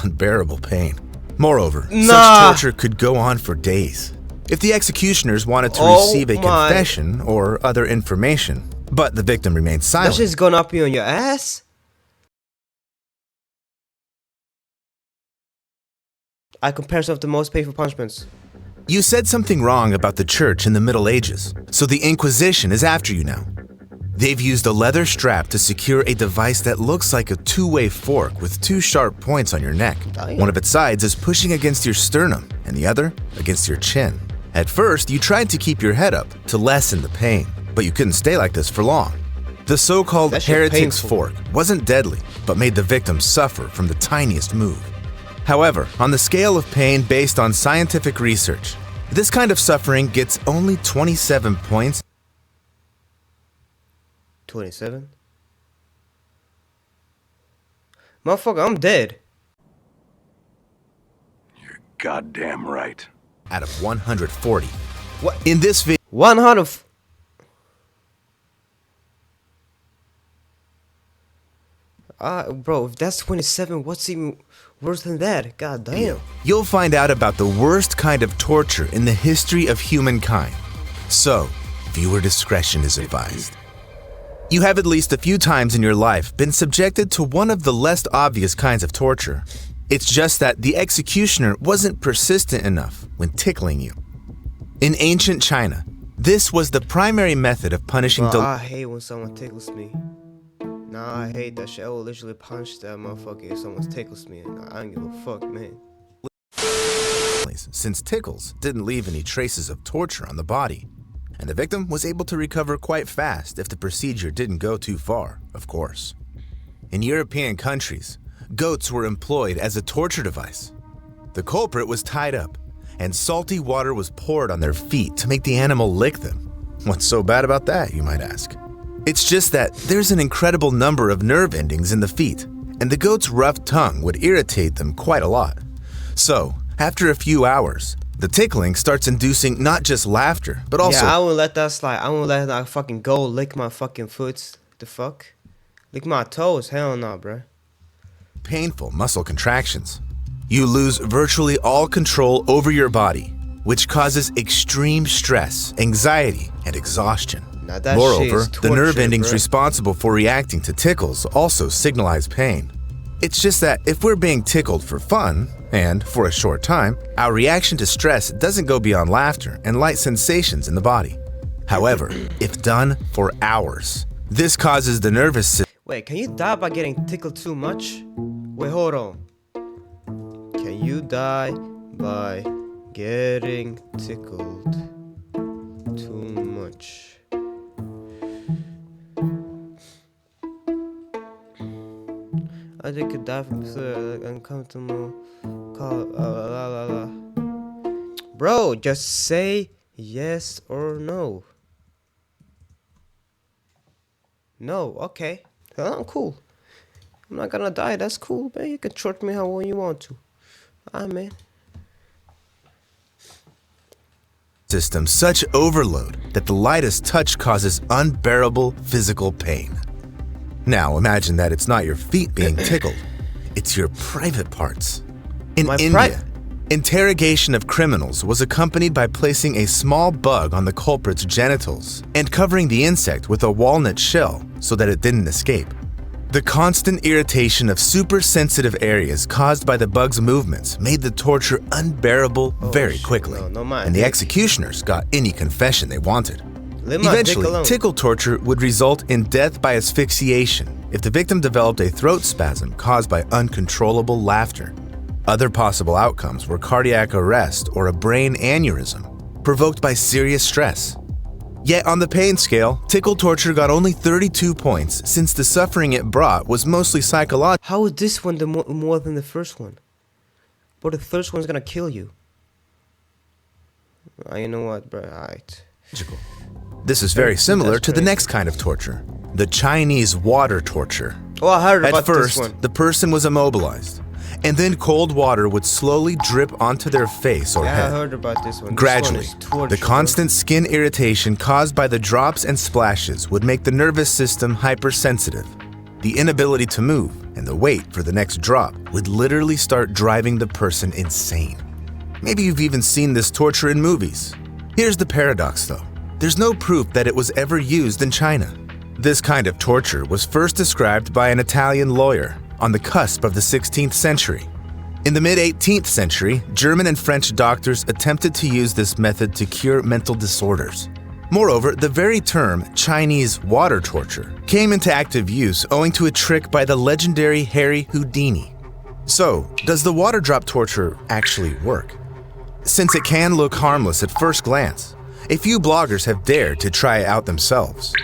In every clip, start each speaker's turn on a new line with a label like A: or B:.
A: unbearable pain. Moreover,
B: Nah.
A: such torture could go on for days. If the executioners wanted to receive a confession or other information, but the victim remained silent.
B: That shit's gonna up you on your ass? I compare some of the most painful punishments.
A: You said something wrong about the church in the Middle Ages, so the Inquisition is after you now. They've used a leather strap to secure a device that looks like a two-way fork with two sharp points on your neck.
B: Damn.
A: One of its sides is pushing against your sternum, and the other against your chin. At first, you tried to keep your head up to lessen the pain, but you couldn't stay like this for long. The so-called heretic's fork wasn't deadly, but made the victim suffer from the tiniest move. However, on the scale of pain based on scientific research, this kind of suffering gets only 27 points.
B: 27? Motherfucker, I'm dead.
C: You're goddamn right.
A: Out of 140.
B: What?
A: In this video,
B: 100. Bro, if that's 27, what's even worse than that? God damn.
A: you'll find out about the worst kind of torture in the history of humankind. So, viewer discretion is advised. You have at least a few times in your life been subjected to one of the less obvious kinds of torture. It's just that the executioner wasn't persistent enough when tickling you. In ancient China, this was the primary method of punishing
B: I hate when someone tickles me. Nah, I hate that shit. I will literally punch that motherfucker if someone tickles me. I don't give a fuck, man.
A: since tickles didn't leave any traces of torture on the body, and the victim was able to recover quite fast if the procedure didn't go too far, of course. In European countries, goats were employed as a torture device. The culprit was tied up, and salty water was poured on their feet to make the animal lick them. What's so bad about that, you might ask? It's just that there's an incredible number of nerve endings in the feet, and the goat's rough tongue would irritate them quite a lot. So, after a few hours, the tickling starts inducing not just laughter, but also—
B: Yeah, I won't let that slide. I won't let that fucking goat lick my fucking foot. The fuck? Lick my toes? Hell no, bruh.
A: painful muscle contractions. You lose virtually all control over your body, which causes extreme stress, anxiety, and exhaustion.
B: Now that
A: Moreover,
B: shit is
A: the nerve
B: torture,
A: endings
B: bruh.
A: responsible for reacting to tickles also signalize pain. It's just that if we're being tickled for fun, and for a short time, our reaction to stress doesn't go beyond laughter and light sensations in the body. However, if done for hours, this causes the nervous system—
B: Wait, can you die by getting tickled too much? Wait, hold on. Can you die by getting tickled too much? I think I could die from uncomfortable call. Bro, just say yes or no. No, okay. I'm cool. I'm not gonna die. That's cool, man. You can torture me how you want to. Man.
A: system such overload that the lightest touch causes unbearable physical pain. Now imagine that it's not your feet being tickled, it's your private parts. In India, interrogation of criminals was accompanied by placing a small bug on the culprit's genitals and covering the insect with a walnut shell so that it didn't escape. The constant irritation of super-sensitive areas caused by the bug's movements made the torture unbearable very quickly, and the executioners got any confession they wanted. Eventually, tickle torture would result in death by asphyxiation if the victim developed a throat spasm caused by uncontrollable laughter. Other possible outcomes were cardiac arrest or a brain aneurysm provoked by serious stress. Yet on the pain scale, tickle torture got only 32 points since the suffering it brought was mostly psychological.
B: How is this one more than the first one? But the first one's gonna kill you. You know what, bro? Alright.
A: This is very similar to the next kind of torture, the Chinese water torture.
B: Oh, I heard about this one.
A: At first, the person was immobilized, and then cold water would slowly drip onto their face or head.
B: I heard about this one.
A: Gradually,
B: this one is torture,
A: the constant skin irritation caused by the drops and splashes would make the nervous system hypersensitive. the inability to move, and the wait for the next drop would literally start driving the person insane. Maybe you've even seen this torture in movies. Here's the paradox though. There's no proof that it was ever used in China. This kind of torture was first described by an Italian lawyer on the cusp of the 16th century. In the mid-18th century, German and French doctors attempted to use this method to cure mental disorders. Moreover, the very term Chinese water torture came into active use owing to a trick by the legendary Harry Houdini. So, does the water drop torture actually work? Since it can look harmless at first glance, a few bloggers have dared to try it out themselves.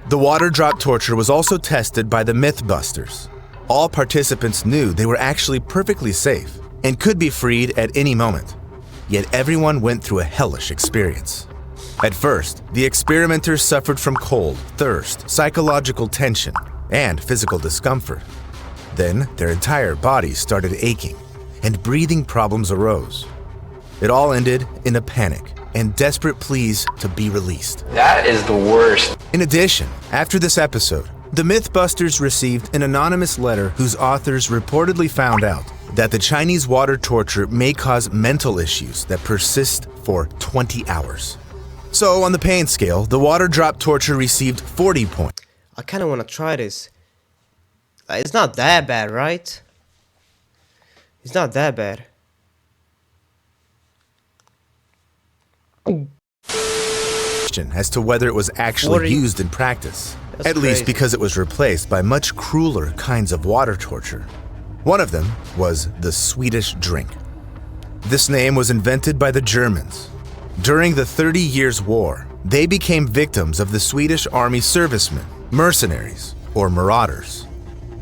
A: The water drop torture was also tested by the Mythbusters. All participants knew they were actually perfectly safe and could be freed at any moment. Yet everyone went through a hellish experience. At first, the experimenters suffered from cold, thirst, psychological tension, and physical discomfort. Then, their entire bodies started aching, and breathing problems arose. It all ended in a panic and desperate pleas to be released.
D: That is the worst.
A: In addition, after this episode, the Mythbusters received an anonymous letter whose authors reportedly found out that the Chinese water torture may cause mental issues that persist for 20 hours. So, on the pain scale, the water drop torture received 40 points.
B: I kind of want to try this. It's not that bad, right? It's not that bad.
A: As to whether it was actually
B: 40.
A: used in practice,
B: That's
A: at least
B: crazy.
A: because it was replaced by much crueler kinds of water torture. One of them was the Swedish drink. This name was invented by the Germans. During the 30 Years' War, they became victims of the Swedish army servicemen, mercenaries, or marauders.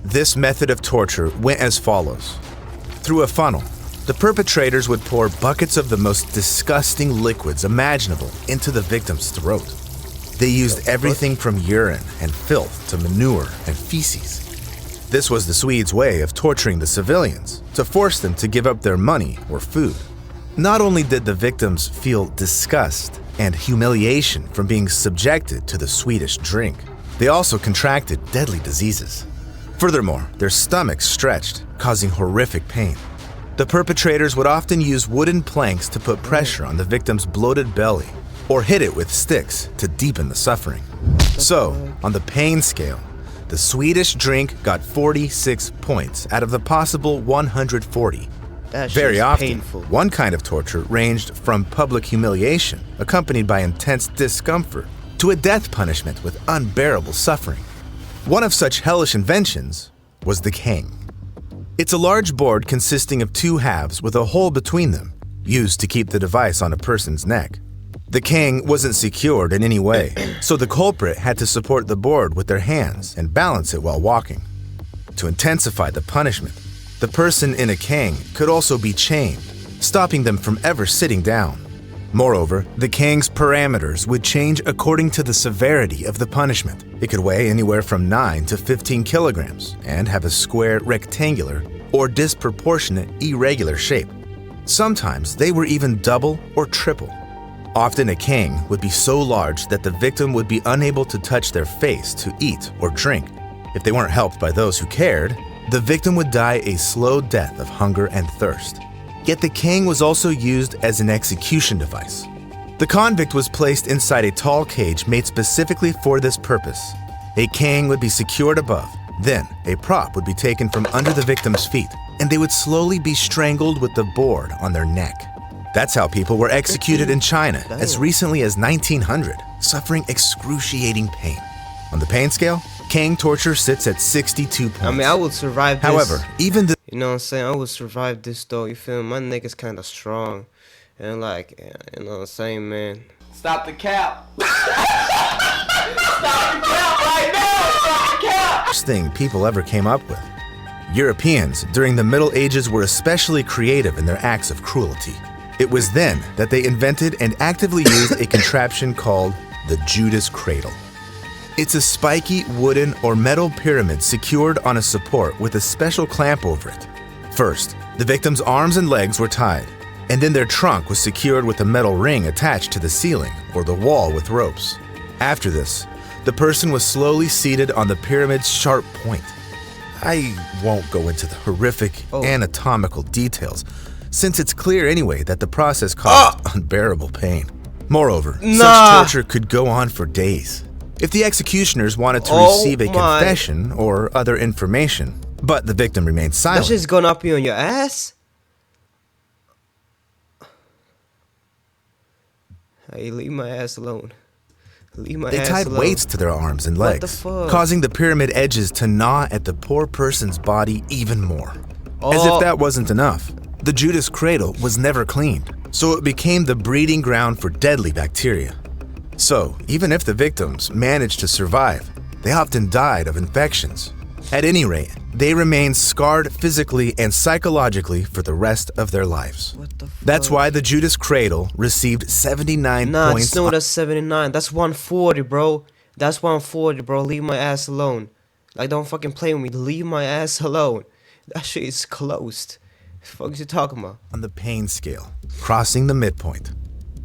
A: This method of torture went as follows. Through a funnel, the perpetrators would pour buckets of the most disgusting liquids imaginable into the victim's throat. They used everything from urine and filth to manure and feces. This was the Swedes' way of torturing the civilians, to force them to give up their money or food. Not only did the victims feel disgust and humiliation from being subjected to the Swedish drink, they also contracted deadly diseases. Furthermore, their stomachs stretched, causing horrific pain. The perpetrators would often use wooden planks to put pressure on the victim's bloated belly, or hit it with sticks to deepen the suffering. So, on the pain scale, the Swedish drink got 46 points out of the possible 140.
B: That shit
A: Very
B: is
A: often,
B: painful.
A: one kind of torture ranged from public humiliation, accompanied by intense discomfort, to a death punishment with unbearable suffering. One of such hellish inventions was the cane. It's a large board consisting of two halves with a hole between them, used to keep the device on a person's neck. The cane wasn't secured in any way, so the culprit had to support the board with their hands and balance it while walking. To intensify the punishment, the person in a cane could also be chained, stopping them from ever sitting down. Moreover, the cane's parameters would change according to the severity of the punishment. It could weigh anywhere from 9 to 15 kilograms and have a square, rectangular, or disproportionate, irregular shape. Sometimes they were even double or triple. Often a cane would be so large that the victim would be unable to touch their face to eat or drink. If they weren't helped by those who cared, the victim would die a slow death of hunger and thirst. Yet the cane was also used as an execution device. The convict was placed inside a tall cage made specifically for this purpose. A cane would be secured above. Then, a prop would be taken from under the victim's feet, and they would slowly be strangled with the board on their neck. That's how people were executed in China as recently as 1900, suffering excruciating pain. On the pain scale, cane torture sits at 62 points.
B: I mean, I would survive this.
A: However, even the
B: You know what I'm saying? I would survive this though. You feel me? My neck is kind of strong. And like, you know what I'm saying, man?
D: Stop the cap. Stop the cap right now. Stop the cap.
A: worst thing people ever came up with. Europeans during the Middle Ages were especially creative in their acts of cruelty. It was then that they invented and actively used a contraption called the Judas cradle. It's a spiky wooden or metal pyramid secured on a support with a special clamp over it. First, the victim's arms and legs were tied, and then their trunk was secured with a metal ring attached to the ceiling or the wall with ropes. After this, the person was slowly seated on the pyramid's sharp point, I won't go into the horrific anatomical details, since it's clear anyway that the process caused unbearable pain. Moreover, such torture could go on for days. If the executioners wanted to receive a confession or other information, but the victim remained silent.
B: That shit's gonna up you on your ass? Hey, leave my ass alone. Leave my ass alone.
A: They tied weights to their arms and legs, causing the pyramid edges to gnaw at the poor person's body even more. As if that wasn't enough, the Judas cradle was never cleaned, so it became the breeding ground for deadly bacteria. So, even if the victims managed to survive, they often died of infections. At any rate, they remained scarred physically and psychologically for the rest of their lives.
B: What the fuck?
A: That's why the Judas cradle received 79 points.
B: No, that's 79. That's 140, bro. That's 140, bro. Leave my ass alone. Like, don't fucking play with me. Leave my ass alone. That shit is closed. What the fuck is you talking about?
A: On the pain scale, crossing the midpoint.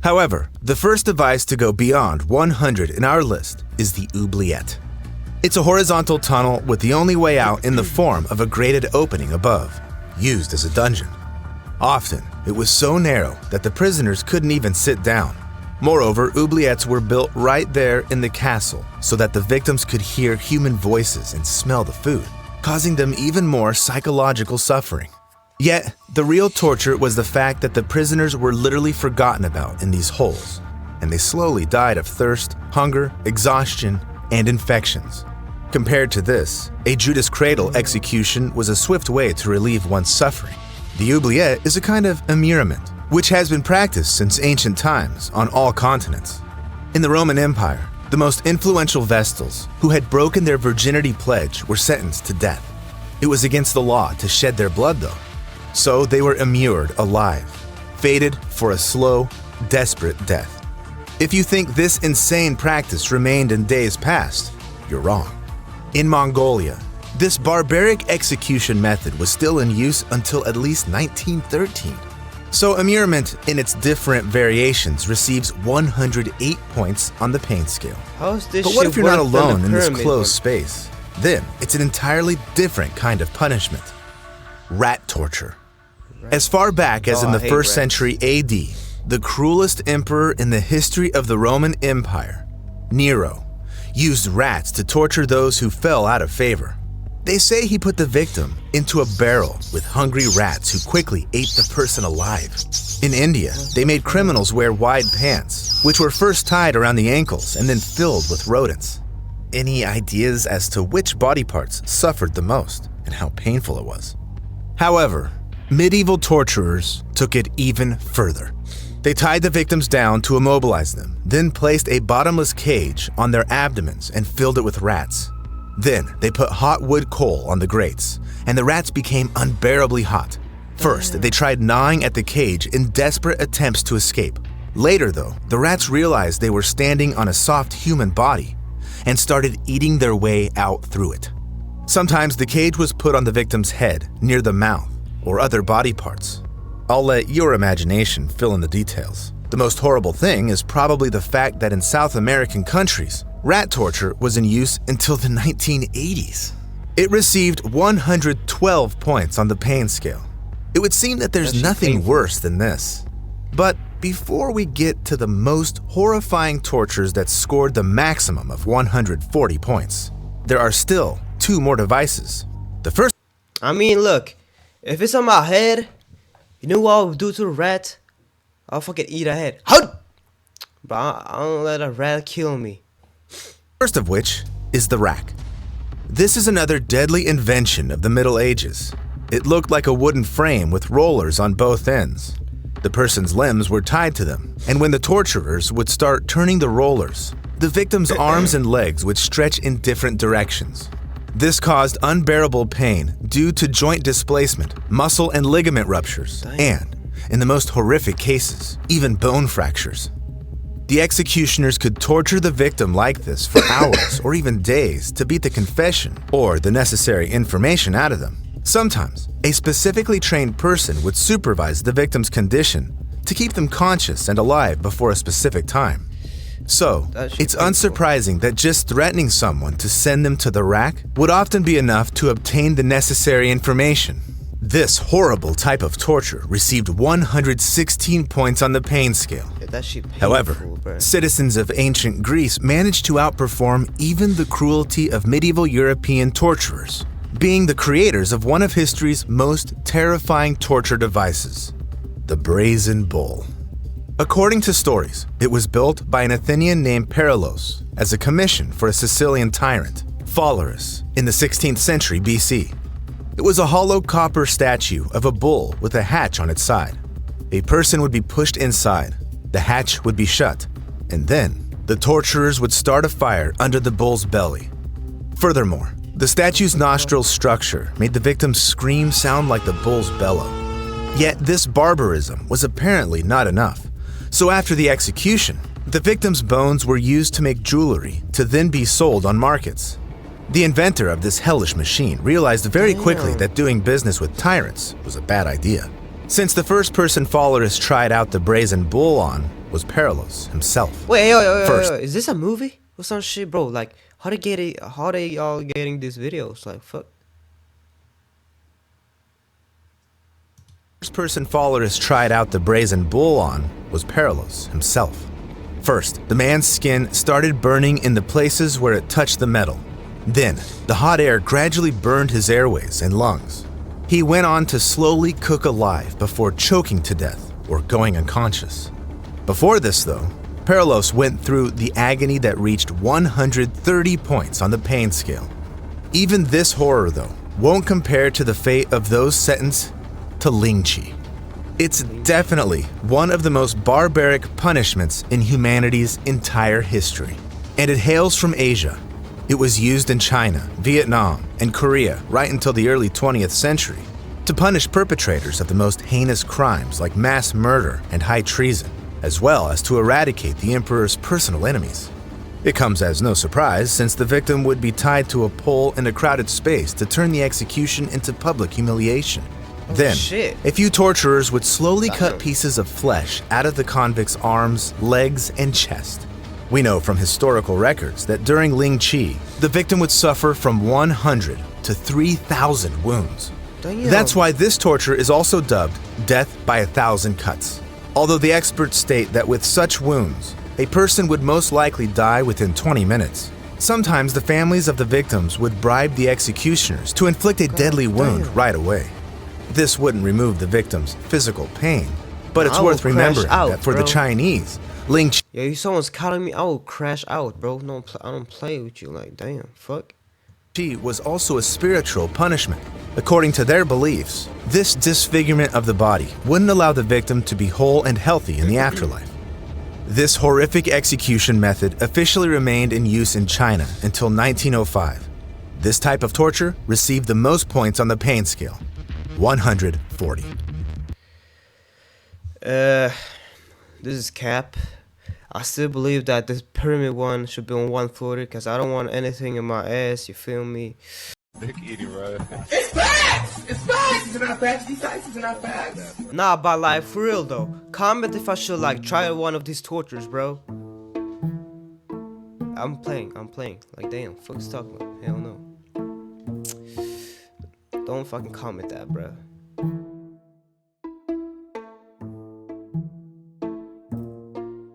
A: However, the first device to go beyond 100 in our list is the oubliette. It's a horizontal tunnel with the only way out in the form of a grated opening above, used as a dungeon. Often, it was so narrow that the prisoners couldn't even sit down. Moreover, oubliettes were built right there in the castle so that the victims could hear human voices and smell the food, causing them even more psychological suffering. Yet, the real torture was the fact that the prisoners were literally forgotten about in these holes, and they slowly died of thirst, hunger, exhaustion, and infections. Compared to this, a Judas cradle execution was a swift way to relieve one's suffering. The oubliette is a kind of immurement, which has been practiced since ancient times on all continents. In the Roman Empire, the most influential Vestals, who had broken their virginity pledge, were sentenced to death. It was against the law to shed their blood, though, so they were immured alive, fated for a slow, desperate death. If you think this insane practice remained in days past, you're wrong. In Mongolia, this barbaric execution method was still in use until at least 1913. So immurement in its different variations receives 108 points on the pain scale.
B: How's this
A: But what if you're not alone in this
B: pyramid
A: closed space? Then it's an entirely different kind of punishment. Rat torture. As far back as in the 1st century AD, the cruelest emperor in the history of the Roman Empire, Nero, used rats to torture those who fell out of favor. They say he put the victim into a barrel with hungry rats who quickly ate the person alive. In India, they made criminals wear wide pants, which were first tied around the ankles and then filled with rodents. Any ideas as to which body parts suffered the most and how painful it was? However, medieval torturers took it even further. They tied the victims down to immobilize them, then placed a bottomless cage on their abdomens and filled it with rats. Then they put hot wood coal on the grates, and the rats became unbearably hot. First, they tried gnawing at the cage in desperate attempts to escape. Later, though, the rats realized they were standing on a soft human body and started eating their way out through it. Sometimes the cage was put on the victim's head, near the mouth, or other body parts. I'll let your imagination fill in the details. The most horrible thing is probably the fact that in South American countries, rat torture was in use until the 1980s. It received 112 points on the pain scale. It would seem that there's nothing worse than this. But before we get to the most horrifying tortures that scored the maximum of 140 points, there are still 2 more devices. The first...
B: I mean, look, if it's on my head, you know what I'll do to a rat? I'll fucking eat a head. But I don't let a rat kill me.
A: First of which is the rack. This is another deadly invention of the Middle Ages. It looked like a wooden frame with rollers on both ends. The person's limbs were tied to them, and when the torturers would start turning the rollers, the victim's arms and legs would stretch in different directions. This caused unbearable pain due to joint displacement, muscle and ligament ruptures, and, in the most horrific cases, even bone fractures. The executioners could torture the victim like this for hours or even days to beat the confession or the necessary information out of them. Sometimes, a specifically trained person would supervise the victim's condition to keep them conscious and alive before a specific time. So,
B: That shit
A: it's
B: painful.
A: unsurprising that just threatening someone to send them to the rack would often be enough to obtain the necessary information. This horrible type of torture received 116 points on the pain scale.
B: Yeah, that shit painful,
A: However,
B: bruh.
A: citizens of ancient Greece managed to outperform even the cruelty of medieval European torturers, being the creators of one of history's most terrifying torture devices, the brazen bull. According to stories, it was built by an Athenian named Perilos as a commission for a Sicilian tyrant, Phalaris, in the 16th century BC. It was a hollow copper statue of a bull with a hatch on its side. A person would be pushed inside, the hatch would be shut, and then the torturers would start a fire under the bull's belly. Furthermore, the statue's nostril structure made the victim's scream sound like the bull's bellow. Yet this barbarism was apparently not enough. So after the execution, the victim's bones were used to make jewelry to then be sold on markets. The inventor of this hellish machine realized very quickly that doing business with tyrants was a bad idea, since the first person Phalaris tried out the brazen bull on was Perilos himself.
B: Wait, yo,
A: First.
B: is this a movie or some shit, bro? Like, how they all getting these videos? Like, fuck.
A: First person Phalaris tried out the brazen bull on was Perilos himself. First, the man's skin started burning in the places where it touched the metal. Then, the hot air gradually burned his airways and lungs. He went on to slowly cook alive before choking to death or going unconscious. Before this, though, Perilos went through the agony that reached 130 points on the pain scale. Even this horror, though, won't compare to the fate of those sentenced to lynching. It's definitely one of the most barbaric punishments in humanity's entire history, and it hails from Asia. It was used in China, Vietnam, and Korea right until the early 20th century to punish perpetrators of the most heinous crimes like mass murder and high treason, as well as to eradicate the emperor's personal enemies. It comes as no surprise since the victim would be tied to a pole in a crowded space to turn the execution into public humiliation. Then,
B: shit.
A: a few torturers would slowly cut
B: Damn.
A: pieces of flesh out of the convict's arms, legs, and chest. We know from historical records that during Ling Chi, the victim would suffer from 100 to 3,000 wounds.
B: Damn.
A: That's why this torture is also dubbed death by 1,000 cuts. Although the experts state that with such wounds, a person would most likely die within 20 minutes. Sometimes the families of the victims would bribe the executioners to inflict a deadly wound
B: damn.
A: right away. This wouldn't remove the victim's physical pain, but it's
B: I will
A: worth
B: crash
A: remembering
B: out,
A: that for the
B: bro.
A: Chinese, Ling Chi
B: Yo, if someone's calling me, I will crash out, bro. No, I don't play with you. Like, damn, fuck.
A: was also a spiritual punishment. According to their beliefs, this disfigurement of the body wouldn't allow the victim to be whole and healthy in the afterlife. This horrific execution method officially remained in use in China until 1905. This type of torture received the most points on the pain scale, 140.
B: This is cap. I still believe that this pyramid one should be on 140 because I don't want anything in my ass, you feel me?
D: It's facts! It's facts! It's not facts. These facts are not facts.
B: Nah, but like, for real though, comment if I should like try one of these tortures, bro. I'm playing. Like, damn, fuck's talking about? Hell no. Don't fucking comment that, bro.